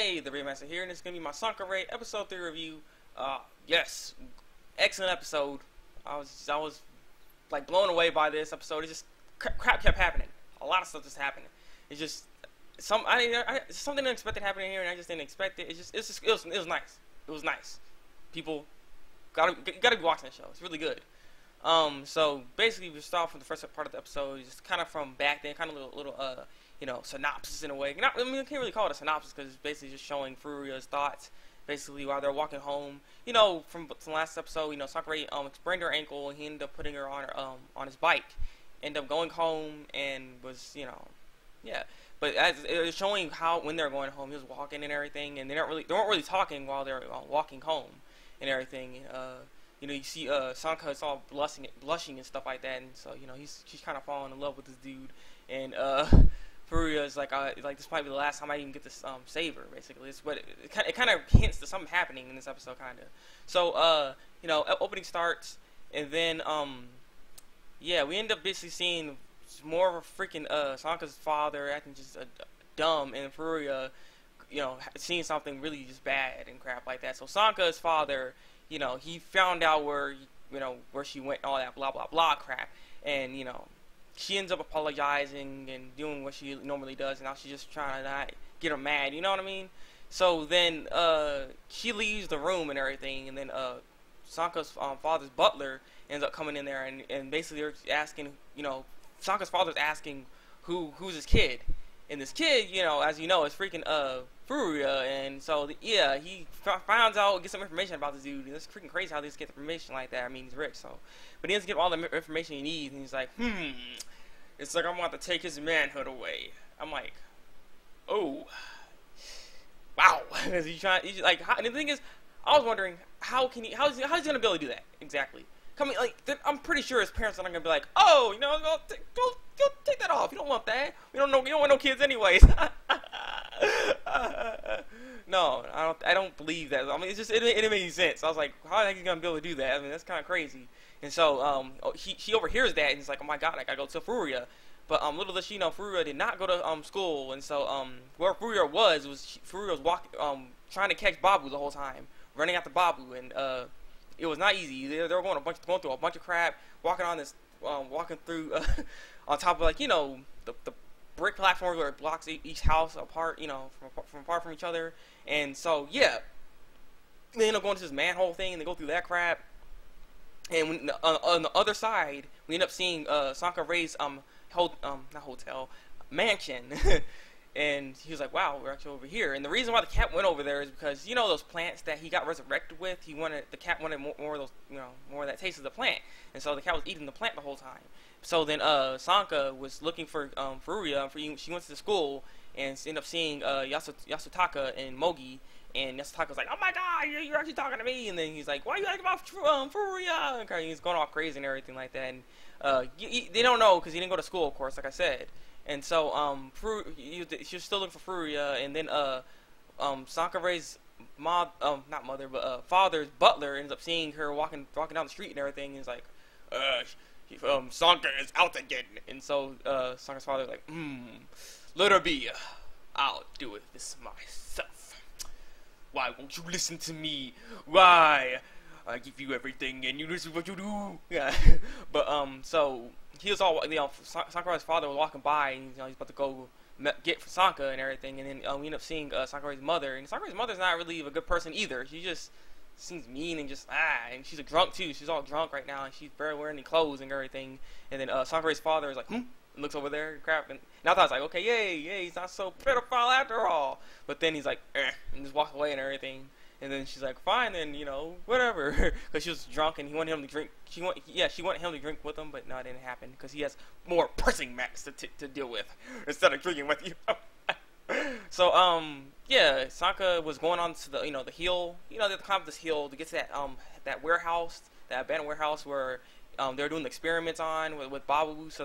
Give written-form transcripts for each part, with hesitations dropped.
Hey, the Remaster here, and it's gonna be my Sankara episode 3 review. Yes, excellent episode. I was like blown away by this episode. It just crap kept happening. A lot of stuff just happening. It's just something unexpected happening here, and I just didn't expect it. It was nice. It was nice. People gotta be watching the show. It's really good. So basically, we start off from the first part of the episode, just kind of from back then, kind of little synopsis in a way. I can't really call it a synopsis because it's basically just showing Furya's thoughts, basically while they're walking home. From the last episode, Sakurai sprained her ankle, and he ended up putting her on his bike. Ended up going home and was yeah. But as it was showing how when they're going home, he was walking and everything, and they weren't really talking while they're walking home and everything. You see Sanka is all blushing and stuff like that, and so she's kind of falling in love with this dude, and Furia is like this might be the last time I even get to save her. Basically, it's what it kind of hints to something happening in this episode, kind of. So opening starts, and then yeah, we end up basically seeing more of a freaking Sanka's father acting just dumb, and Furia, seeing something really just bad and crap like that. So Sanka's father, he found out where she went, all that blah blah blah crap, and she ends up apologizing and doing what she normally does, and now she's just trying to not get her mad, you know what I mean? So then she leaves the room and everything, and then Sanka's father's butler ends up coming in there, and basically they're asking, Sanka's father's asking who's his kid, and this kid, as you know, is freaking Furia, and so he finds out, gets some information about this dude. It's freaking crazy how they just get information like that. I mean, he's rich, so, but he ends up getting all the information he needs, and he's like, it's like I'm about to take his manhood away. I'm like, oh, wow. And the thing is, I was wondering how's he gonna be able to do that exactly? I'm pretty sure his parents are not gonna be like, oh, go take that off. You don't want that. You don't want no kids anyways. No, I don't believe that. I mean, it made sense. I was like, how are you gonna be able to do that? I mean, that's kind of crazy. And so she overhears that, and he's like, oh my god, I gotta go to Furia. But little does she know, Furia did not go to school, and so where Furia was Furia was walking, trying to catch Babu the whole time, running after Babu, and it was not easy. They were going through a bunch of crap, walking through on top of the brick platforms where it blocks each house apart, from apart from each other. And so yeah, they end up going to this manhole thing, and they go through that crap. And when, on the other side, we end up seeing Sankarai's not hotel, mansion. And he was like, wow, we're actually over here. And the reason why the cat went over there is because, those plants that he got resurrected with, the cat wanted more of those, more of that taste of the plant. And so the cat was eating the plant the whole time. So then Sanka was looking for Furia. She went to the school and ended up seeing Yasutaka and Mogi. And Yasutaka's like, oh my god, you're actually talking to me. And then he's like, why are you acting about Furia? And he's going all crazy and everything like that. And they don't know because he didn't go to school, of course, like I said. And so she was still looking for Furia, and then Sankarai's father's butler ends up seeing her walking down the street and everything, and he's like, Sanka is out again. And so Sanka's father's like, let her be. I'll do it this myself. Why won't you listen to me? Why? I give you everything, and you listen to what you do. Yeah. But so he was all, Sakurai's father was walking by, and he's about to go get Sanka and everything, and then we end up seeing Sakurai's mother, and Sakurai's mother's not really a good person either. She just seems mean and just and she's a drunk too. She's all drunk right now, and she's barely wearing any clothes and everything. And then Sakurai's father is like, and looks over there and crap, and I thought I was like, okay, yay, he's not so pedophile after all. But then he's like, and just walk away and everything. And then she's like, fine, then, whatever. Because she was drunk, and he wanted him to drink. She wanted him to drink with him, but no, it didn't happen. Because he has more pressing matters to deal with instead of drinking with you. So, yeah, Sanka was going on to the, the hill. They had to climb this hill to get to that warehouse, that abandoned warehouse where they were doing the experiments on with Babu. So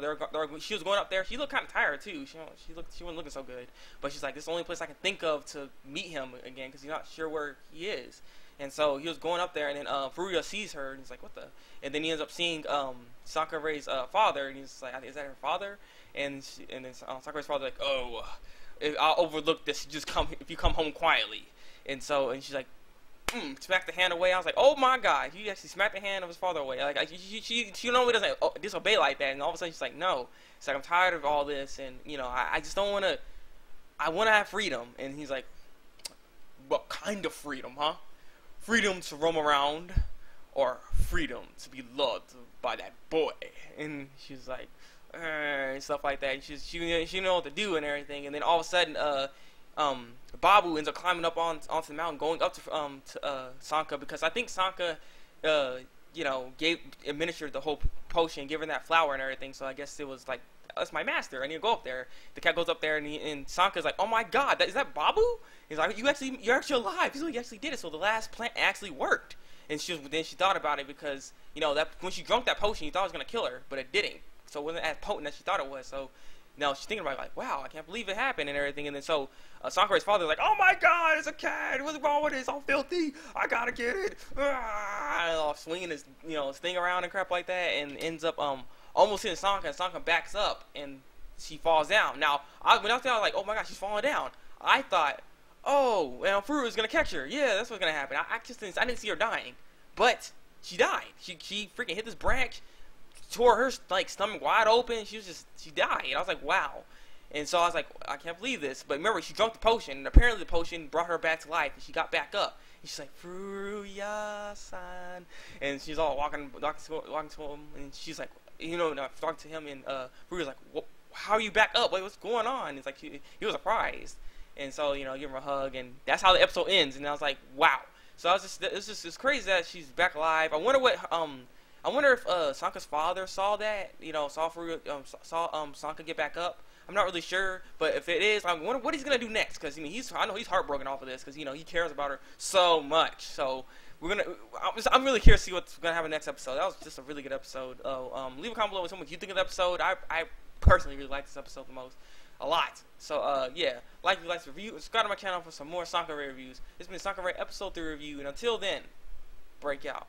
she was going up there. She looked kind of tired too. She wasn't looking so good. But she's like, this is the only place I can think of to meet him again because he's not sure where he is. And so he was going up there, and then Furia sees her, and he's like, what the? And then he ends up seeing Sakurai's father, and he's like, is that her father? And then Sakurai's father's like, oh, I'll overlook this. If you come home quietly. And she's like, smacked the hand away. I was like, oh my God, he actually smacked the hand of his father away. Like she normally doesn't disobey like that, and all of a sudden she's like, no. It's like, I'm tired of all this, and I just don't want to. I want to have freedom. And he's like, what kind of freedom, huh? Freedom to roam around, or freedom to be loved by that boy? And she's like, and stuff like that. She didn't know what to do and everything. And then all of a sudden, Babu ends up climbing up onto the mountain, going up to Sanka, because I think Sanka, administered the whole potion, gave her that flower and everything. So I guess it was like, that's my master. I need to go up there. The cat goes up there, and Sanka's like, oh my God, is that Babu? He's like, you're actually alive. He's like, you actually did it. So the last plant actually worked. And then she thought about it, because that when she drank that potion, she thought it was gonna kill her, but it didn't. So it wasn't as potent as she thought it was. So now she's thinking about it, like, wow, I can't believe it happened and everything. And then so Sakurai's father's like, oh my God, it's a cat. What's wrong with it? It's all filthy. I gotta get it. And all swinging his his thing around and crap like that, and ends up almost hitting Sanka, and Sanka backs up and she falls down. Now when I was there, I was like, oh my God, she's falling down. I thought, oh, Furu is gonna catch her. Yeah, that's what's gonna happen. I didn't see her dying, but she died. She freaking hit this branch, tore her stomach wide open. She died. And I was like, wow. And so I was like, I can't believe this. But remember, she drank the potion, and apparently the potion brought her back to life, and she got back up. And she's like, Furuya-san, and she's all walking to him, and she's like, talking to him, and Furuya's like, how are you back up? Wait, what's going on? And it's like he was surprised, and so give him a hug, and that's how the episode ends. And I was like, wow. So it's crazy that she's back alive. I wonder if Sanka's father saw that, saw Furuya, saw Sanka get back up. I'm not really sure, but if it is, I wonder what he's gonna do next. Because I know he's heartbroken off of this, because he cares about her so much. So I'm really curious to see what's gonna happen next episode. That was just a really good episode. Leave a comment below with what you think of the episode. I personally really like this episode the most, a lot. So yeah, like, review, subscribe to my channel for some more Sakurai reviews. This has been Sakurai episode 3 review, and until then, break out.